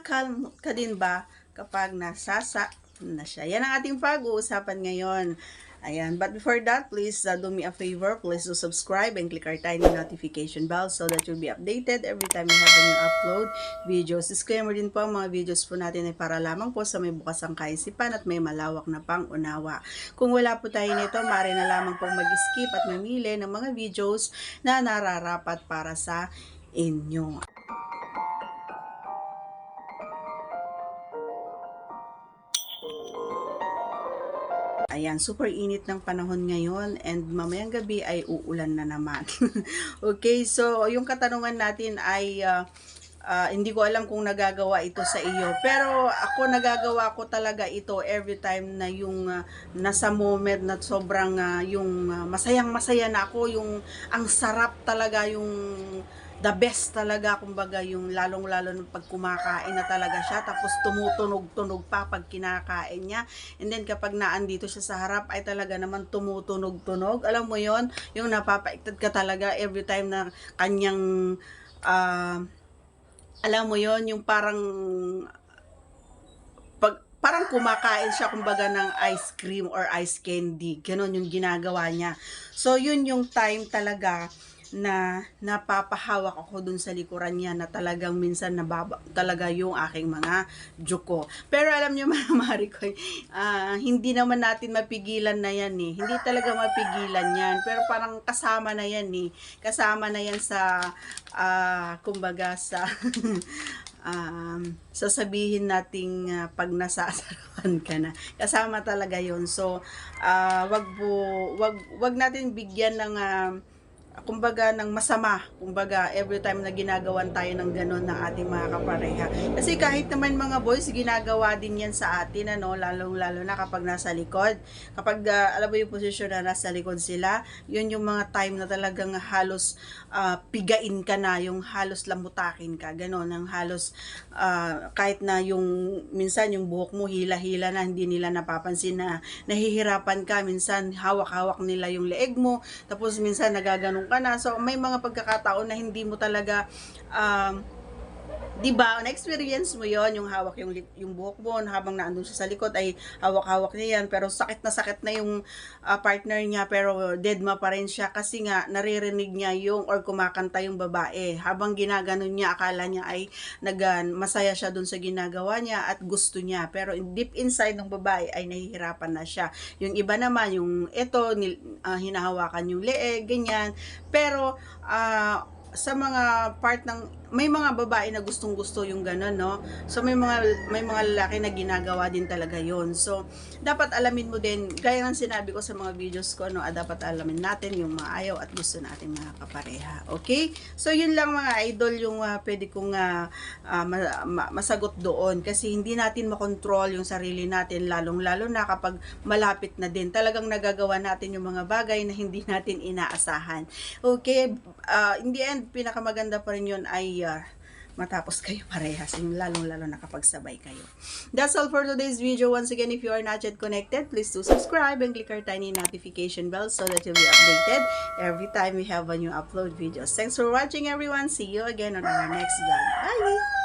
Nakakalmot ka din ba kapag nasasa na siya? Yan ang ating pag-uusapan ngayon. Ayan, but before that, please do me a favor. Please do subscribe and click our tiny notification bell so that you'll be updated every time we have a new upload videos. Disclaimer din po, ang mga videos po natin ay para lamang po sa may bukas ang kaisipan at may malawak na pang-unawa. Kung wala po tayo nito, maaari na lamang pong mag-skip at mamili ng mga videos na nararapat para sa inyo. Ayan, super init ng panahon ngayon and mamayang gabi ay uulan na naman. Okay, so yung katanungan natin ay hindi ko alam kung nagagawa ito sa iyo. Pero ako nagagawa ko talaga ito every time na yung nasa moment na sobrang yung masayang-masaya na ako, yung ang sarap talaga, yung the best talaga, kumbaga yung lalong-lalo ng pag kumakain na talaga siya, tapos tumutunog-tunog pa pag kinakain niya, and then kapag naandito siya sa harap ay talaga naman tumutunog-tunog, alam mo yon, yung napapaiktad ka talaga every time na kanyang alam mo yon, yung parang parang kumakain siya kumbaga ng ice cream or ice candy, ganon yung ginagawa niya. So yun yung time talaga na napapahawak ako dun sa likuran niya, na talagang minsan nababa talaga yung aking mga juko. Pero alam niyo mga Maricoy, hindi naman natin mapigilan na yan eh. Hindi talaga mapigilan yan. Pero parang kasama na yan eh. Kasama na yan sa, kumbaga sa, sasabihin nating pag nasasarapan ka na. Kasama talaga yon. So, wag natin bigyan ng kumbaga ng masama, kumbaga every time na ginagawan tayo ng ganon ng ating mga kapareha. Kasi kahit naman mga boys, ginagawa din yan sa atin, ano, lalo na kapag nasa likod. Kapag alam mo yung posisyon na nasa likod sila, yun yung mga time na talagang halos pigain ka na, yung halos lamutakin ka, ganon, ang halos kahit na yung minsan yung buhok mo hila-hila na, hindi nila napapansin na nahihirapan ka, minsan hawak-hawak nila yung leeg mo, tapos minsan nagaganong ka na. So may mga pagkakataon na hindi mo talaga di ba, na-experience mo yon, yung hawak yung buhok mo habang naandun siya sa likod ay hawak-hawak niya yan, pero sakit na yung partner niya, pero deadma pa rin siya kasi nga naririnig niya yung or kumakanta yung babae habang ginaganon niya, akala niya ay masaya siya dun sa ginagawa niya at gusto niya, pero deep inside ng babae ay nahihirapan na siya. Yung iba naman yung hinahawakan yung leeg, ganyan, pero sa mga part ng may mga babae na gustong-gusto yung ganun, no? So may mga lalaki na ginagawa din talaga yon. So dapat alamin mo din, gaya ng sinabi ko sa mga videos ko, no, dapat alamin natin yung mga ayaw at gusto natin mga kapareha. Okay? So yun lang mga idol yung pwede kong masagot doon, kasi hindi natin makontrol yung sarili natin, lalong-lalo na kapag malapit na din. Talagang nagagawa natin yung mga bagay na hindi natin inaasahan. Okay? In the end, pinakamaganda pa rin yun ay matapos kayo parehas, yung lalong-lalo na kapag sabay kayo. That's all for today's video. Once again, if you are not yet connected, please do subscribe and click our tiny notification bell so that you'll be updated every time we have a new upload videos. Thanks for watching, everyone. See you again on our next vlog. Bye!